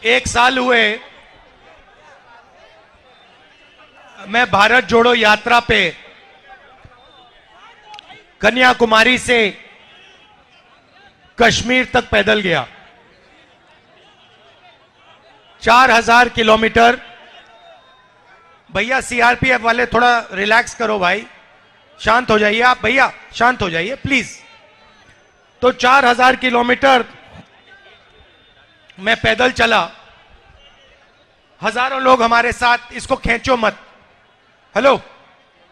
एक साल हुए मैं भारत जोड़ो यात्रा पे कन्याकुमारी से कश्मीर तक पैदल गया। 4000 किलोमीटर। भैया सीआरपीएफ वाले थोड़ा रिलैक्स करो भाई, शांत हो जाइए आप भैया, शांत हो जाइए प्लीज। तो 4000 किलोमीटर मैं पैदल चला, हजारों लोग हमारे साथ। इसको खींचो मत, हेलो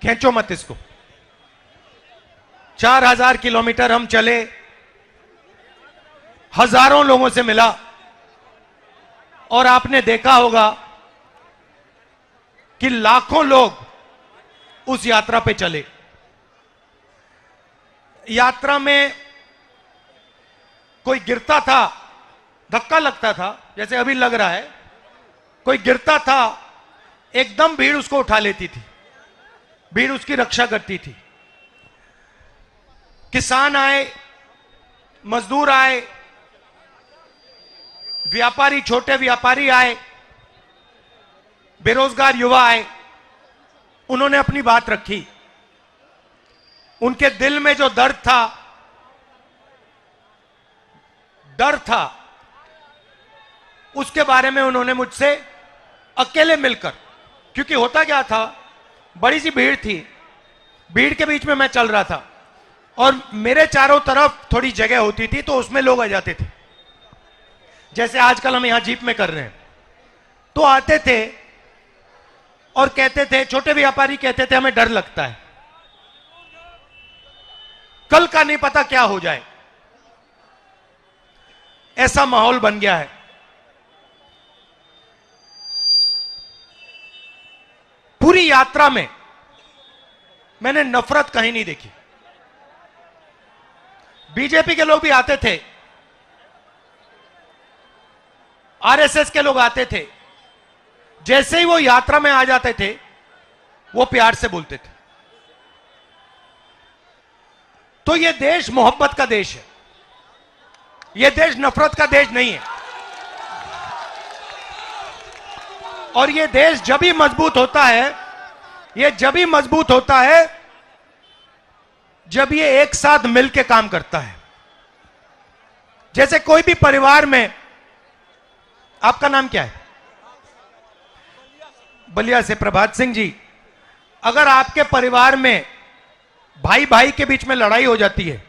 खींचो मत इसको। 4000 किलोमीटर हम चले, हजारों लोगों से मिला, और आपने देखा होगा कि लाखों लोग उस यात्रा पे चले। यात्रा में कोई गिरता था, धक्का लगता था जैसे अभी लग रहा है, कोई गिरता था, एकदम भीड़ उसको उठा लेती थी, भीड़ उसकी रक्षा करती थी। किसान आए, मजदूर आए, व्यापारी, छोटे व्यापारी आए, बेरोजगार युवा आए, उन्होंने अपनी बात रखी। उनके दिल में जो दर्द था, डर था, उसके बारे में उन्होंने मुझसे अकेले मिलकर, क्योंकि होता क्या था, बड़ी सी भीड़ थी, भीड़ के बीच में मैं चल रहा था और मेरे चारों तरफ थोड़ी जगह होती थी, तो उसमें लोग आ जाते थे, जैसे आजकल हम यहां जीप में कर रहे हैं। तो आते थे और कहते थे, छोटे व्यापारी कहते थे हमें डर लगता है, कल का नहीं पता क्या हो जाए। ऐसा माहौल बन गया है। पूरी यात्रा में मैंने नफरत कहीं नहीं देखी। बीजेपी के लोग भी आते थे, आरएसएस के लोग आते थे, जैसे ही वो यात्रा में आ जाते थे वो प्यार से बोलते थे। तो ये देश मोहब्बत का देश है, ये देश नफरत का देश नहीं है। और ये देश जब भी मजबूत होता है, ये जब भी मजबूत होता है जब ये एक साथ मिलकर काम करता है। जैसे कोई भी परिवार में, आपका नाम क्या है? बलिया से प्रभात सिंह जी। अगर आपके परिवार में भाई भाई के बीच में लड़ाई हो जाती है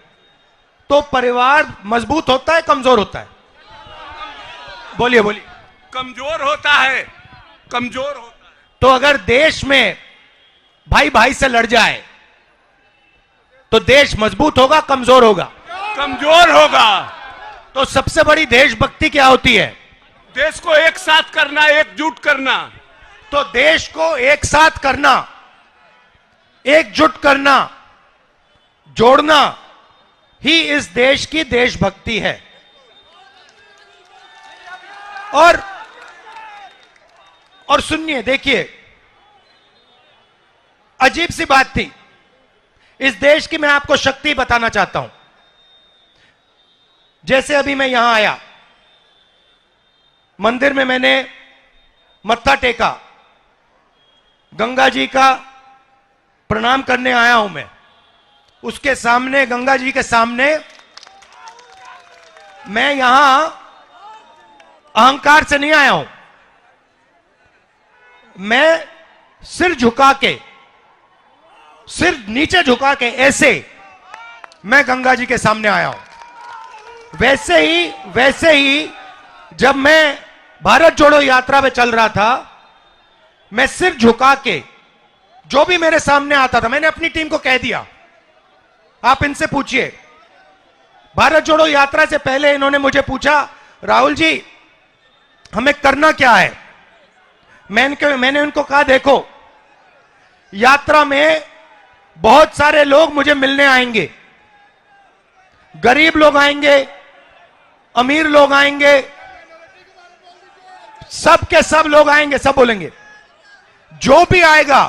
तो परिवार मजबूत होता है, कमजोर होता है? बोलिए बोलिए। कमजोर होता है, कमजोर होता है। तो अगर देश में भाई भाई से लड़ जाए तो देश मजबूत होगा, कमजोर होगा? कमजोर होगा। तो सबसे बड़ी देशभक्ति क्या होती है? देश को एक साथ करना, एकजुट करना। तो देश को एक साथ करना, एकजुट करना, जोड़ना ही इस देश की देशभक्ति है। और सुनिए, देखिए, अजीब सी बात थी इस देश की, मैं आपको शक्ति बताना चाहता हूं। जैसे अभी मैं यहां आया, मंदिर में मैंने मत्था टेका, गंगा जी का प्रणाम करने आया हूं मैं। उसके सामने, गंगा जी के सामने, मैं यहां अहंकार से नहीं आया हूं, मैं सिर झुका के, सिर नीचे झुका के, ऐसे मैं गंगा जी के सामने आया हूं। वैसे ही जब मैं भारत जोड़ो यात्रा में चल रहा था, मैं सिर झुका के जो भी मेरे सामने आता था, मैंने अपनी टीम को कह दिया, आप इनसे पूछिए। भारत जोड़ो यात्रा से पहले इन्होंने मुझे पूछा, राहुल जी हमें करना क्या है? मैंने उनको कहा, देखो यात्रा में बहुत सारे लोग मुझे मिलने आएंगे, गरीब लोग आएंगे, अमीर लोग आएंगे, सब के सब लोग आएंगे, सब बोलेंगे। जो भी आएगा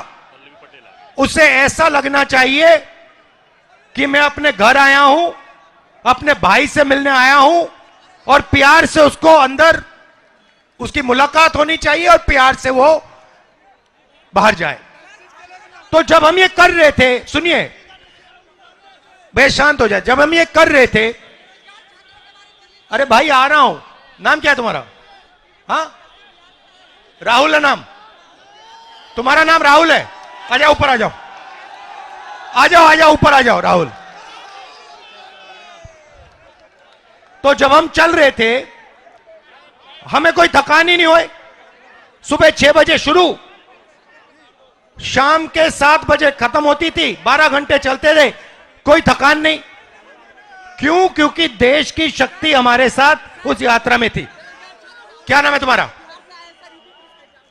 उसे ऐसा लगना चाहिए कि मैं अपने घर आया हूं, अपने भाई से मिलने आया हूं, और प्यार से उसको अंदर उसकी मुलाकात होनी चाहिए और प्यार से वो बाहर जाए। तो जब हम ये कर रहे थे, सुनिए भाई शांत हो जाए, जब हम ये कर रहे थे, अरे भाई आ रहा हूं, नाम क्या है तुम्हारा? हाँ राहुल है नाम, तुम्हारा नाम राहुल है? आ जाओ ऊपर, आ जाओ आ जाओ आ जाओ ऊपर आ जाओ राहुल। तो जब हम चल रहे थे हमें कोई थकान ही नहीं हुई। सुबह 6 बजे शुरू, शाम के 7 बजे खत्म होती थी, 12 घंटे चलते थे, कोई थकान नहीं। क्यों? क्योंकि देश की शक्ति हमारे साथ उस यात्रा में थी। क्या नाम है तुम्हारा?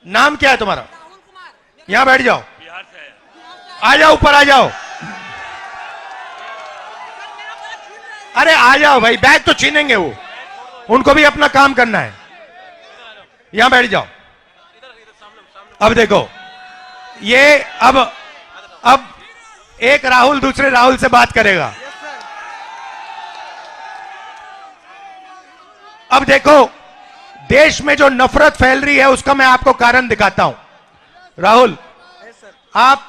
नाम क्या है तुम्हारा? यहां बैठ जाओ, आ जाओ ऊपर आ जाओ। अरे आ जाओ भाई, बैग तो छीनेंगे वो, उनको भी अपना काम करना है। यहां बैठ जाओ। अब देखो ये अब एक राहुल दूसरे राहुल से बात करेगा। अब देखो देश में जो नफरत फैल रही है उसका मैं आपको कारण दिखाता हूं। राहुल, आप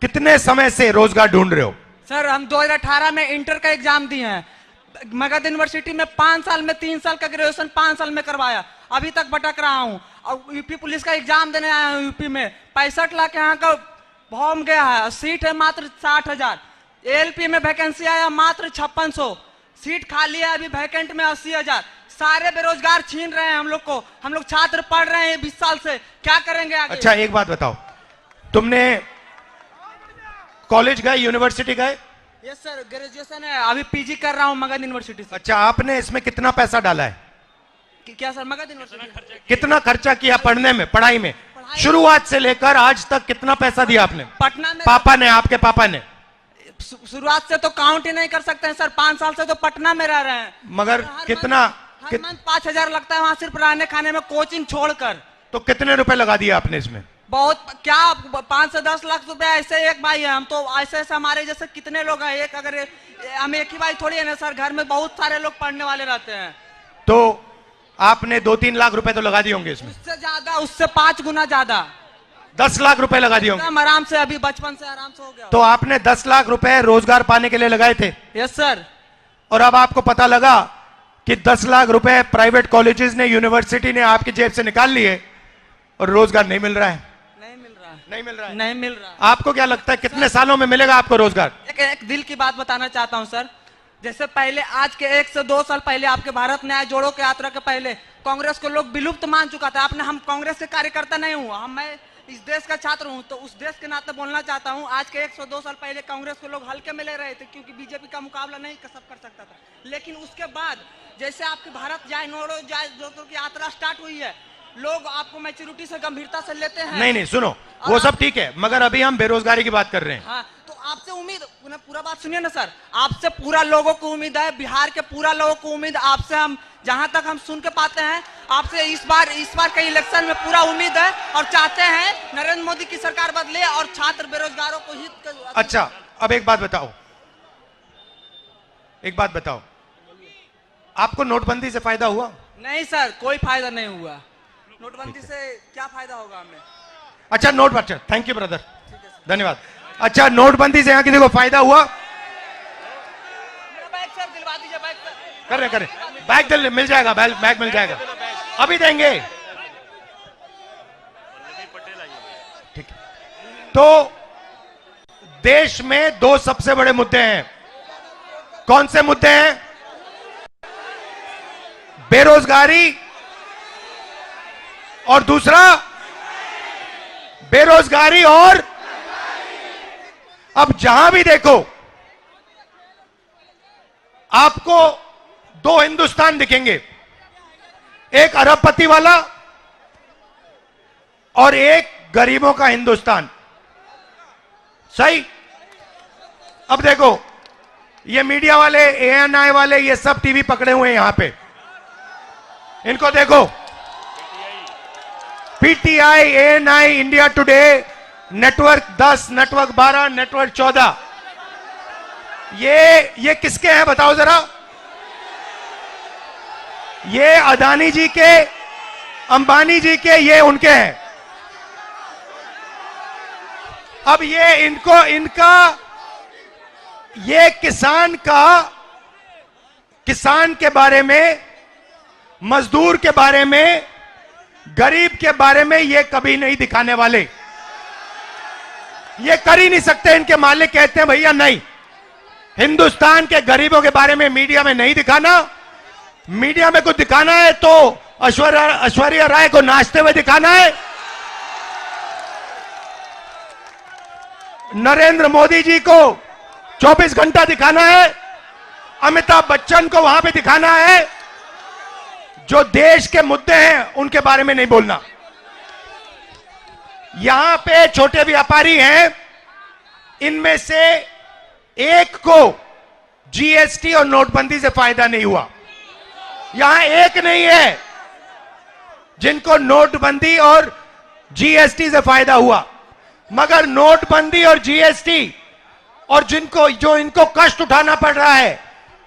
कितने समय से रोजगार ढूंढ रहे हो? सर हम 2018 में इंटर का एग्जाम दिए हैं। मगध यूनिवर्सिटी में 5 साल में 3 साल का ग्रेजुएशन 5 साल में करवाया, अभी तक भटक रहा हूं। और यूपी पुलिस का एग्जाम देने आया हूं। यूपी में 65 लाख यहाँ का फॉर्म गया है, सीट है मात्र 60,000। एएलपी में वैकेंसी आया मात्र 5600, सीट खाली है अभी वैकेंट में 80,000। सारे बेरोजगार छीन रहे हैं हम लोग को। हम लोग छात्र पढ़ रहे हैं 20 साल से, क्या करेंगे आगे? अच्छा एक बात बताओ, तुमने कॉलेज गए, यूनिवर्सिटी गए? यस सर, ग्रेजुएशन है, अभी पीजी कर रहा हूँ मगध यूनिवर्सिटी से। अच्छा, आपने इसमें कितना पैसा डाला है? क्या सर? मगध यूनिवर्सिटी कितना खर्चा किया पढ़ने में, पढ़ाई में? शुरुआत से लेकर आज तक कितना पैसा दिया आपने? पटना में पापा ने, आपके पापा ने? शुरुआत से तो काउंट ही नहीं कर सकते हैं सर, 5 साल से तो पटना में रह रहे हैं। मगर कितना? 5,000 लगता है वहां सिर्फ रहने खाने में, कोचिंग छोड़कर। तो कितने रुपए लगा दिए आपने इसमें? बहुत क्या, 5 से 10 लाख रुपए। ऐसे एक भाई है, हम तो ऐसे ऐसे हमारे जैसे कितने लोग हैं। एक अगर हम एक ही भाई थोड़ी है ना सर, घर में बहुत सारे लोग पढ़ने वाले रहते हैं। तो आपने 2-3 लाख रुपए तो लगा दिए होंगे इसमें? उससे ज्यादा, उससे 5 गुना ज्यादा। 10 लाख रुपए लगा दिए होंगे? हम आराम से, अभी बचपन से आराम से हो गया। तो आपने 10 लाख रुपए रोजगार पाने के लिए लगाए थे? Yes sir. और अब आपको पता लगा कि 10 लाख रुपए प्राइवेट कॉलेजेस ने, यूनिवर्सिटी ने आपकी जेब से निकाल लिए और रोजगार नहीं मिल रहा है? नहीं मिल रहा है। नहीं मिल रहा। आपको क्या लगता है कितने सालों में मिलेगा आपको रोजगार? एक दिल की बात बताना चाहता हूं सर। जैसे पहले, आज के 1 से 2 साल पहले, आपके भारत न्याय जोड़ो के यात्रा के पहले कांग्रेस को लोग विलुप्त मान चुका था। आपने, हम कांग्रेस के कार्यकर्ता नहीं हूँ, मैं इस देश का छात्र हूँ, तो उस देश के नाते बोलना चाहता हूँ। आज के 1 से 2 साल पहले कांग्रेस को लोग हल्के में ले रहे थे, क्योंकि बीजेपी का मुकाबला नहीं सब कर सकता था। लेकिन उसके बाद जैसे आपके भारत जोड़ो की यात्रा स्टार्ट हुई है, लोग आपको मैच्योरिटी से, गंभीरता से लेते हैं। नहीं सुनो, वो सब ठीक है, मगर अभी हम बेरोजगारी की बात कर रहे हैं। हाँ, तो आपसे उम्मीद, पूरा बात सुनिए ना सर, आपसे पूरा लोगों को उम्मीद है, बिहार के पूरा लोगों को उम्मीद आपसे। हम जहां तक हम सुन के पाते हैं, आपसे इस बार के इलेक्शन में पूरा उम्मीद है और चाहते हैं नरेंद्र मोदी की सरकार बदले और छात्र बेरोजगारों को हित। अच्छा, अब एक बात बताओ, आपको नोटबंदी से फायदा हुआ? नहीं सर, कोई फायदा नहीं हुआ। नोटबंदी से क्या फायदा होगा हमें? अच्छा अच्छा, थैंक यू ब्रदर, धन्यवाद। अच्छा, नोटबंदी से यहाँ किसी को फायदा हुआ? बैग सर दिलवा दीजिए, बैग कर बैग मिल जाएगा, बैग मिल जाएगा, अभी देंगे। ठीक है, तो देश में 2 सबसे बड़े मुद्दे हैं। कौन से मुद्दे हैं? बेरोजगारी और दूसरा बेरोजगारी। और अब जहां भी देखो आपको 2 हिंदुस्तान दिखेंगे, एक अरबपति वाला और एक गरीबों का हिंदुस्तान। सही? अब देखो, ये मीडिया वाले, एएनआई वाले, ये सब टीवी पकड़े हुए हैं यहां पे, इनको देखो। PTI, ANI, India today, network 10, network 12, network 14, ये किसके हैं बताओ जरा? ये अदानी जी के अंबानी जी के, ये उनके हैं। अब ये इनका ये किसान के बारे में, मजदूर के बारे में, गरीब के बारे में ये कभी नहीं दिखाने वाले। ये कर ही नहीं सकते। इनके मालिक कहते हैं भैया नहीं, हिंदुस्तान के गरीबों के बारे में मीडिया में नहीं दिखाना। मीडिया में कुछ दिखाना है तो ऐश्वर्या राय को नाचते हुए दिखाना है, नरेंद्र मोदी जी को 24 घंटा दिखाना है, अमिताभ बच्चन को वहां पे दिखाना है। जो देश के मुद्दे हैं उनके बारे में नहीं बोलना। यहां पे छोटे व्यापारी हैं, इनमें से एक को जीएसटी और नोटबंदी से फायदा नहीं हुआ। यहां एक नहीं है जिनको नोटबंदी और जीएसटी से फायदा हुआ, मगर नोटबंदी और जीएसटी और जो इनको कष्ट उठाना पड़ रहा है,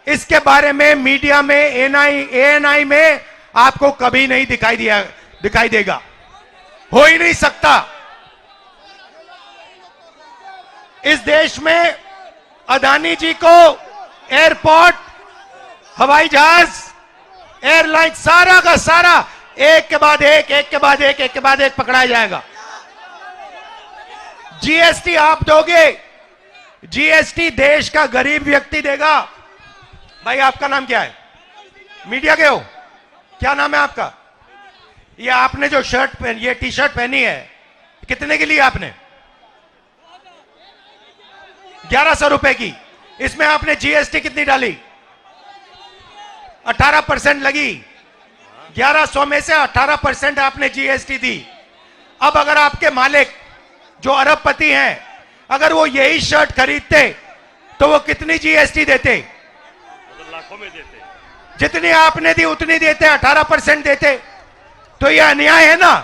इसके बारे में मीडिया में, एएनआई में आपको कभी नहीं दिखाई देगा। हो ही नहीं सकता। इस देश में अदानी जी को एयरपोर्ट, हवाई जहाज, एयरलाइन, सारा का सारा एक के बाद एक पकड़ाया जाएगा। जीएसटी आप दोगे, जीएसटी देश का गरीब व्यक्ति देगा। भाई आपका नाम क्या है? मीडिया के हो, क्या नाम है आपका? ये आपने जो ये टी शर्ट पहनी है, कितने की ली आपने? 1100 रुपए की। इसमें आपने जीएसटी कितनी डाली? 18% लगी। 1100 में से 18% आपने जीएसटी दी। अब अगर आपके मालिक जो अरबपति हैं, अगर वो यही शर्ट खरीदते तो वो कितनी जीएसटी देते? लाखों में देते। जितनी आपने दी उतनी देते, 18% देते। तो ये अन्याय है ना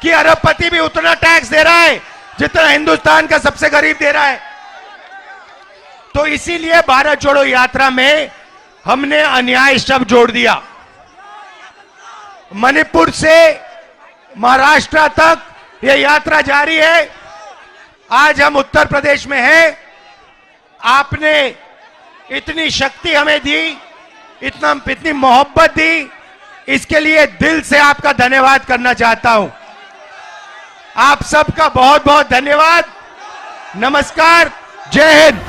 कि अरबपति भी उतना टैक्स दे रहा है जितना हिंदुस्तान का सबसे गरीब दे रहा है। तो इसीलिए भारत जोड़ो यात्रा में हमने अन्याय शब्द जोड़ दिया। मणिपुर से महाराष्ट्र तक यह यात्रा जारी है। आज हम उत्तर प्रदेश में हैं। आपने इतनी शक्ति हमें दी, इतनी मोहब्बत दी, इसके लिए दिल से आपका धन्यवाद करना चाहता हूं। आप सबका बहुत बहुत धन्यवाद। नमस्कार, जय हिंद।